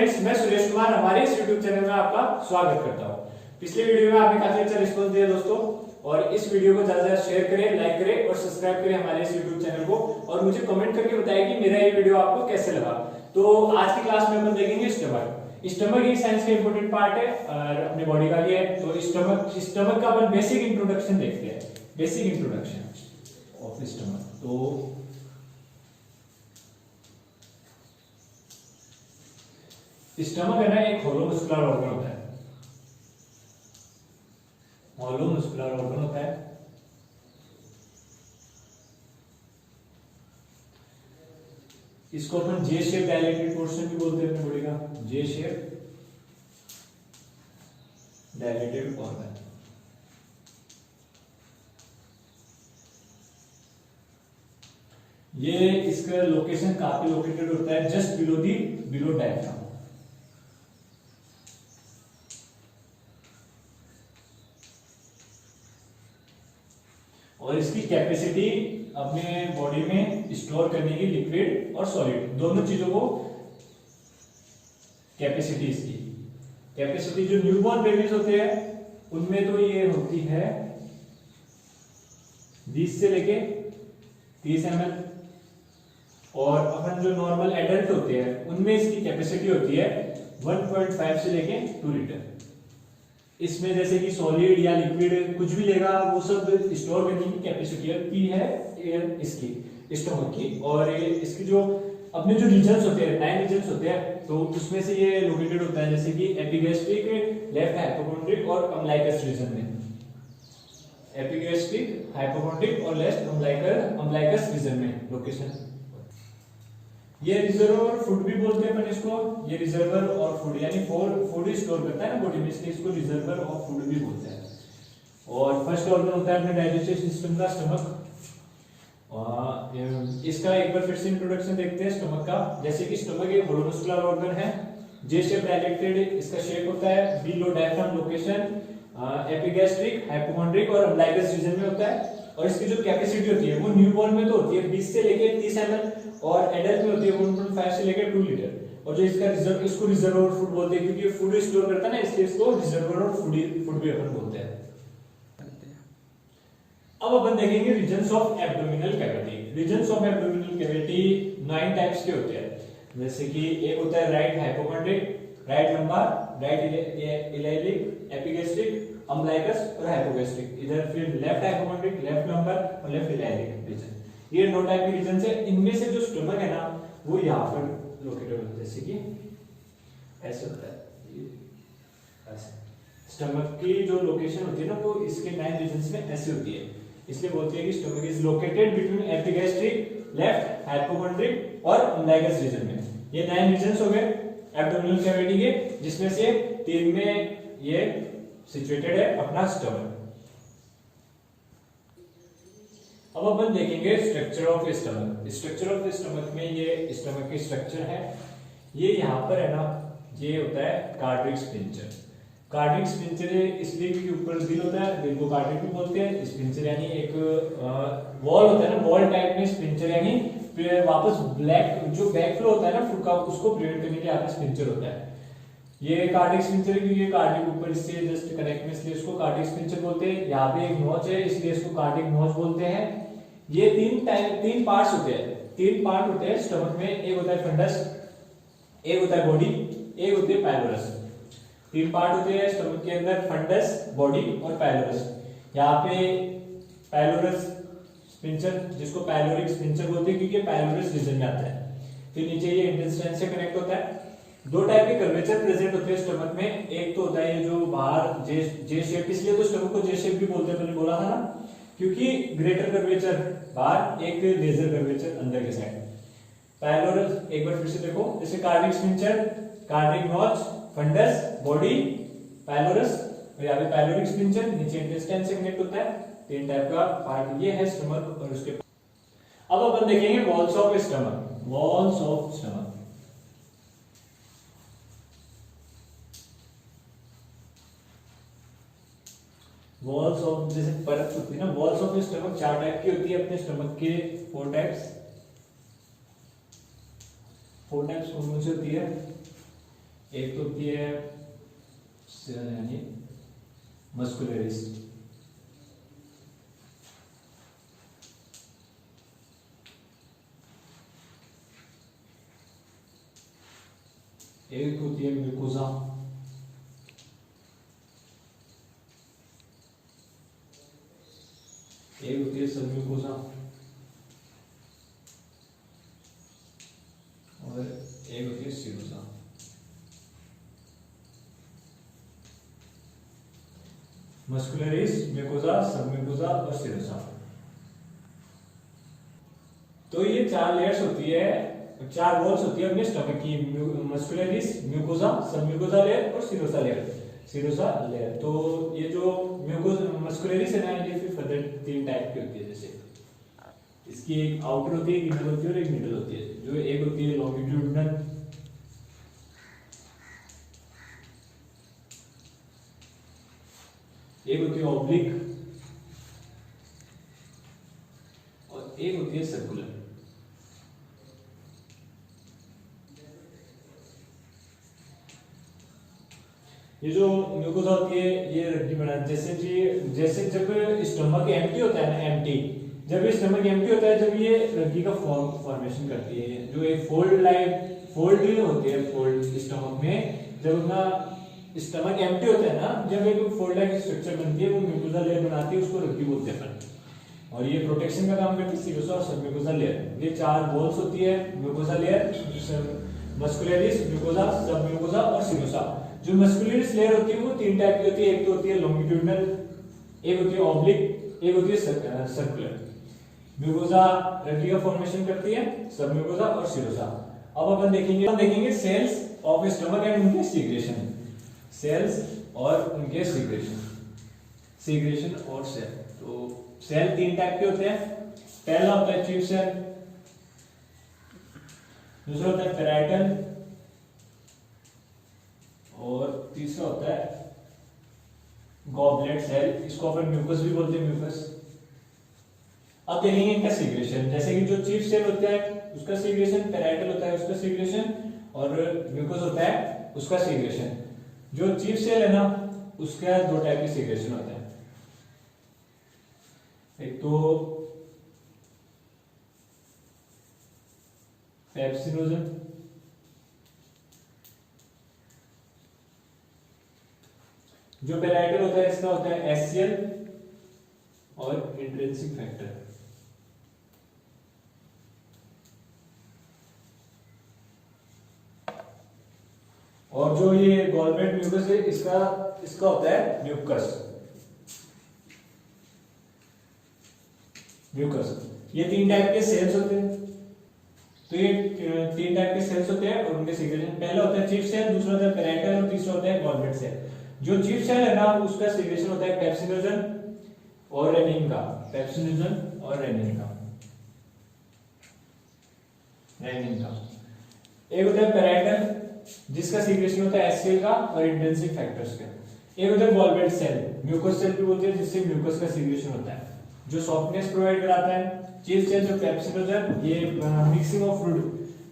Friends, मैं सुरेश कुमार हमारे इस YouTube चैनल में आपका स्वागत करता हूं। पिछले वीडियो में आपने काफी अच्छा रिस्पॉन्स दिया दोस्तों, और इस वीडियो को ज्यादा से ज्यादा शेयर करें, लाइक करें और सब्सक्राइब करें हमारे इस YouTube चैनल को, और मुझे कमेंट करके बताएं कि मेरा ये वीडियो आपको कैसे लगा। तो आज की क्लास में अपन देखेंगे स्टमक। स्टमक एक साइंस का इंपॉर्टेंट पार्ट है और अपनी बॉडी का भी है। तो स्टमक का अपन बेसिक इंट्रोडक्शन देखते हैं, बेसिक इंट्रोडक्शन ऑफ स्टमक। तो स्टमक है ना, एक होलो मस्कुलर ऑर्गन होता है, होलो मस्कुलर ऑर्गन होता है। इसको अपन जे शेप डायलेटेड पोर्शन भी बोलते हैं अपने बॉडी का, जे शेप डायलेटेड ऑर्गन। ये इसका लोकेशन कहां पे लोकेटेड होता है? Just below diaphragm. और इसकी कैपेसिटी अपने बॉडी में स्टोर करने की लिक्विड और सॉलिड दोनों चीजों को कैपेसिटी, इसकी कैपेसिटी जो न्यूबॉर्न बेबीज होते हैं उनमें तो ये होती है 20 से लेके 30 ml, और अपन जो नॉर्मल एडल्ट होते हैं उनमें इसकी कैपेसिटी होती है 1.5 से लेके 2 लीटर। इसमें जैसे कि सॉलिड या लिक्विड कुछ भी लेगा वो सब स्टोर करने की कैपेसिटी है इसकी स्टमक की। और इसकी जो अपने जो रीजन्स होते हैं, 9 रीजन्स होते हैं, तो उसमें से ये लोकेटेड होता है जैसे कि एपिगैस्ट्रिक, लेफ्ट हाइपोकोंड्रिक और अम्लाइकस रीजन में। एपिगैस्ट्रिक, हाइपोकोंड्रिक और लेफ्ट अम्लाइकस रीजन में लोकेशन। ये रिजर्वर फूड भी बोलते हैं अपन इसको। ये रिजर्वर और फूड यानी फूड स्टोर करता है ना बॉडी में, इसलिए इसको रिजर्वर और फूड भी बोलते हैं। और फर्स्ट ऑर्गन होता है अपने डाइजेस्टिव सिस्टम का स्टमक। इसका एक बार फिर से इंट्रोडक्शन देखते हैं स्टमक का। जैसे कि स्टमक एक होलो मस्कुलर ऑर्गन है, जे शेप डायलेटेड इसका शेप होता है, बिलो डायफ्राम लोकेशन, एपिगैस्ट्रिक, हाइपोकोंड्रिक और अम्लाइकस रीजन में होता है। और इसकी जो कैपेसिटी होती है वो न्यूबॉर्न में तो होती है 20 से लेके 30 ml, और एडल्ट में होती है 1.5 से लेके 2 लीटर। और जो इसको रिजर्वर फूड बोलते हैं, क्योंकि फूड स्टोर करता है ना, इसलिए इसको रिजर्वर और फूड भी अपन बोलते हैं। अब अपन देखेंगे regions of abdominal cavity. Regions of abdominal cavity 9 types के होते हैं। जैसे कि एक होता है right hypochondriac, right lumbar, right iliac, epigastric, umbilicus और हाइपोगैस्ट्रिक। इधर फिर लेफ्ट हाइपोकोंड्रिक, लेफ्ट लंबार और लेफ्ट इलाइलिक रीजन। ये 9 टाइप के रीजन है। इनमें से जो स्टमक है ना वो यहाँ पर लोकेटेड होता है, जैसे कि ऐसे होता है, ऐसे। स्टमक की जो लोकेशन होती है ना वो इसके 9 रीजन्स में ऐसे होती है, इसलिए बोलते हैं कि stomach is located between epigastric, left hypochondriac और अम्लाइकस रीजन में। ये 9 रीजन्स हो गए एब्डोमिनल कैविटी के, जिसमें से 3 में ये सिचुएटेड है अपना स्टमक। अब अपन देखेंगे structure of stomach. Structure of stomach में ये स्टमक की स्ट्रक्चर है। ये यहाँ पर है ना, ये होता है कार्डियक स्पिंचर। कार्डियक स्पिंचर इसलिए के ऊपर दिल होता है, दिल को कार्डियक भी बोलते हैं। स्पिंचर यानी एक वॉल होता है ना, वॉल टाइप में स्पिंचर, यानी वापस ब्लैक जो बैक फ्लो होता है ना फूड का, उसको प्रिवेंट करने के लिए यहाँ पे स्पिंचर होता है। ये कार्डियक स्पिंचर, क्योंकि ये कार्डियक ऊपर इससे जस्ट कनेक्ट में, इसलिए इसको कार्डियक स्पिंचर बोलते हैं। यहाँ पे एक नोच है, इसलिए इसको कार्डियक नोच बोलते हैं। ये 3 पार्ट्स होते हैं, 3 पार्ट होते हैं स्टमक में। एक होता है फंडस, एक होता है बॉडी, एक होती है पाइलोरस। 3 पार्ट होते हैं स्टमक के अंदर, फंडस, बॉडी और पाइलोरस। यहाँ पे पाइलोरस स्पिंचर, जिसको पाइलोरिक स्पिंचर बोलते हैं क्योंकि पाइलोरस रीजन में आता है। फिर नीचे ये इंटेस्टाइन से कनेक्ट होता है। 2 टाइप के कर्वेचर प्रेजेंट होते हैं स्टमक में। एक तो होता है ये जो बाहर जे शेप, इसलिए तो स्टमक को जे शेप भी बोलते हैं, मैंने बोला था ना, क्योंकि ग्रेटर कर्वेचर बाहर, एक लेजर कर्वेचर अंदर के साइड। पाइलोरस एक बार फिर से देखो, जैसे cardiac sphincter, cardiac notch, fundus, body, pylorus, और यहाँ पे पाइलोरिक स्पिंचर, नीचे इंटेस्टाइन से कनेक्ट होता है। 3 टाइप का पार्ट ये है स्टमक। और उसके अब अपन देखेंगे walls of stomach. Walls of stomach, walls of, जैसे परत होती है ना, वॉल्स ऑफ स्टमक 4 टाइप की होती है अपने स्टमक के। 4 टाइप्स कौन कौन सी होती है? एक तो होती है यानी मस्कुलरिस, एक होती है म्यूकोसा, एक होती है सबम्यूकोसा और एक होती है सीरोसा। मस्कुलरिस, म्यूकोसा, सबम्यूकोसा और सीरोसा। तो ये 4 लेयर्स होती है, 4 वॉल्स होती है अपने स्टमक की, मस्कुलरिस, म्यूकोसा, सबम्यूकोसा लेयर और सीरोसा लेयर, सीरोसा लेयर। तो ये जो मस्कुलरिस है ना, ये फिर फर्दर 3 टाइप की होती है। जैसे इसकी एक आउटर होती है, एक इनर होती है और एक मिडल होती है। जो एक होती है लॉन्गिट्यूडिनल, एक होती है ऑब्लिक और एक होती है सर्कुलर। ये जो म्यूकोसा होती है ये रद्दी बना, जैसे जब स्टमक एम्प्टी होता है ना, एम्प्टी, जब ये स्टमक एम्प्टी होता है, जब ये रद्दी का फॉर्मेशन करती है, जो एक फोल्ड होती है, फोल्ड स्टमक में जब अपना स्टमक एम्प्टी होता है ना, जब एक फोल्ड लाइक स्ट्रक्चर बनती है, वो म्यूकोसा लेयर बनाती है, उसको रद्दी बोलते हैं अपन। और ये प्रोटेक्शन का काम करती है सीरोसा और सबम्यूकोसा लेयर। ये 4 वॉल्स होती है, mucosa layer, muscularis, mucosa, submucosa और सीरोसा। जो मस्कुलरिस लेयर होती है वो 3 टाइप की होती है, एक तो होती है लॉन्गिट्यूडिनल, एक होती है ऑब्लिक, एक होती है सर्कुलर। म्यूकोसा रद्दी का फॉर्मेशन करती है, सबम्यूकोसा और सीरोसा। अब अपन देखेंगे सेल्स ऑफ स्टमक एंड उनके सीक्रेशन, सेल्स और उनके सीक्रेशन और सेल। तो सेल 3 टाइप के होते हैं। पहला होता है चीफ सेल, दूसरा होता है पैराइटल और तीसरा होता है गॉबलेट सेल। इसको अपन म्यूकस भी बोलते हैं, म्यूकस। अब देखेंगे इनका सीक्रेशन। जैसे कि जो चीफ सेल होता है उसका सीक्रेशन, पैराइटल होता है उसका सीक्रेशन और म्यूकस होता है उसका सीक्रेशन। जो चीफ सेल है ना, उसका 2 टाइप के सीक्रेशन होते हैं। एक तो पेप्सिनोजन, जो पैराइटल होता है इसका होता है एचसीएल और इंट्रिंसिक फैक्टर। और जो ये गॉलब्लैडर म्यूकस है, इसका होता है म्यूकस। ये 3 टाइप के सेल्स होते हैं। तो ये 3 टाइप के सेल्स होते हैं और उनके सीक्रेशन, पहला होता है चीफ सेल, दूसरा होता है पैराइटल और तीसरा होता है गॉलब्लैडर सेल। जो चीफ सेल है ना, उसका सीक्रेशन होता है पेप्सिनोजन और रेनिन का, पेप्सिनोजन और रेनिन का। एक होता है पैराइटल जिसका सीक्रेशन होता है एचसीएल का और इंट्रिंसिक फैक्टर्स का। एक होता है गॉलब्लैडर सेल, म्यूकस सेल भी बोलते हैं, जिससे म्यूकस का सीक्रेशन होता है, जो सॉफ्टनेस प्रोवाइड कराता है। चीफ सेल जो पेप्सिनोजन, ये मिक्सिंग ऑफ फूड,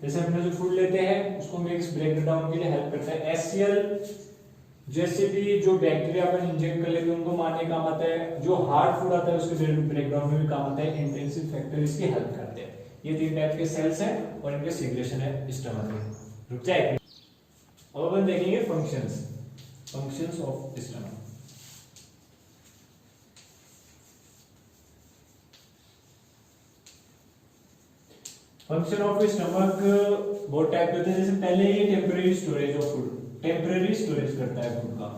जैसे अपने जो फूड लेते हैं उसको मिक्स ब्रेक डाउन के लिए हेल्प करता है। एचसीएल जैसे भी जो बैक्टीरिया अपन इंजेक्ट कर लेते हैं उनको मारने काम आता है। जो हार्ड फूड आता है उसके ब्रेक डाउन में भी काम आता है। इंट्रिंसिक फैक्टर इसकी हेल्प करते हैं। ये 3 टाइप के सेल्स हैं और इनके सीक्रेशन है स्टमक में। रुक जाए। अब अपन देखेंगे functions of stomach. Function of stomach बहुत टाइप के होते हैं। जैसे पहले ये temporary storage of food, temporary storage करता है फूड का।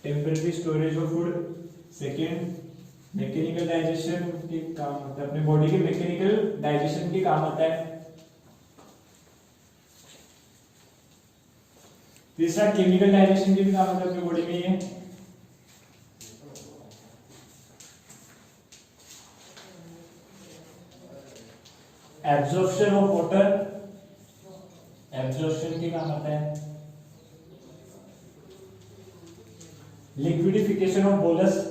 Temporary storage of food. Second, mechanical digestion के काम आता है, अपने बॉडी के मैकेनिकल डाइजेशन के काम आता है। तीसरा, केमिकल डाइजेशन के भी काम आता है अपनी बॉडी में ये। एब्जॉर्प्शन ऑफ वाटर, एब्जॉर्प्शन के काम आता है। लिक्विडिफिकेशन ऑफ बोलस,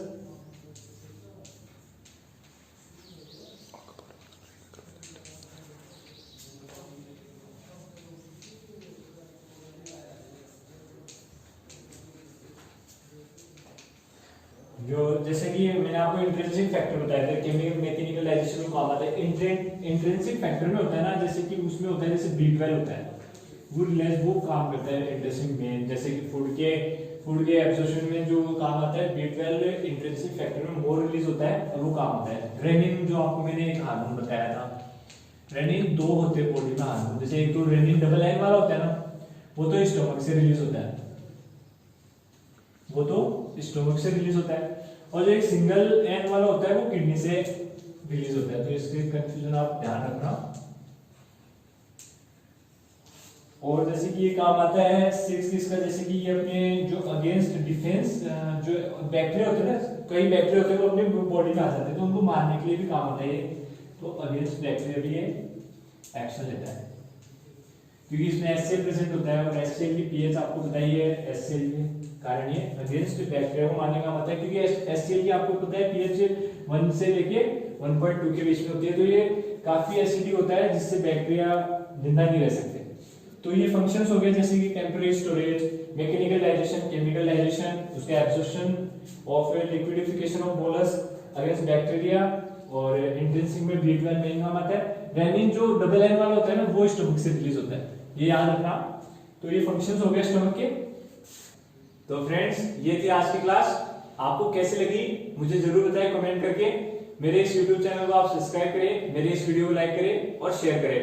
जो जैसे कि मैंने आपको इंट्रिंसिक फैक्टर बताया था, केमिकल मैकेनिकल डाइजेशन में काम आता है। इंट्रिंसिक फैक्टर में होता है ना, जैसे कि उसमें होता है जैसे B12 होता है, वो काम करता है इंट्रिंसिक में, जैसे कि फूड के एब्जॉर्प्शन में जो काम आता है B12 इंट्रिंसिक फैक्टर में मोर रिलीज होता है और वो काम होता है। रेनिन जो आपको मैंने एक हार्मोन बताया था, रेनिन 2 होते हैं बॉडी में हार्मोन, जैसे एक तो रेनिन डबल एन वाला होता है ना, वो तो स्टोमक से रिलीज होता है, और जो एक सिंगल एन वाला होता है वो किडनी से रिलीज होता है। तो इसके कंफ्यूजन आप ध्यान रखना। और जैसे कि ये काम आता है 6 इसका, जैसे कि ये अपने जो अगेंस्ट डिफेंस जो बैक्टीरिया होते हैं ना, कई बैक्टीरिया होते हैं वो अपने बॉडी में आ जाते हैं, तो उनको मारने के लिए भी काम आता है ये। तो अगेंस्ट बैक्टीरिया भी ये एक्शन लेता है, क्योंकि इसमें HCl प्रेजेंट होता है, और HCl की पीएच आपको बताइए, HCl के कारण ये अगेंस्ट बैक्टीरिया को मारने का मतलब है, क्योंकि HCl की आपको पता है पीएच 1 से लेके 1.2 के बीच में होती है, तो ये काफी एसिडिक होता है जिससे बैक्टीरिया जिंदा नहीं रह सकते। तो ये फंक्शंस हो गए जैसे कि temporary storage, mechanical digestion, chemical digestion, उसके absorption of liquidification of bolus against bacteria, और इंट्रिंसिक में B12 मेन काम आता है। रेनिन जो डबल एन वाला होता है ना, वो स्टमक से रिलीज होता है, ये याद रखना। तो ये फंक्शंस हो गए स्टमक के। तो फ्रेंड्स, ये थी आज की क्लास। आपको कैसी लगी मुझे जरूर बताएं कमेंट करके। मेरे इस YouTube चैनल को आप सब्सक्राइब करें, मेरे इस वीडियो को लाइक करें और शेयर करें।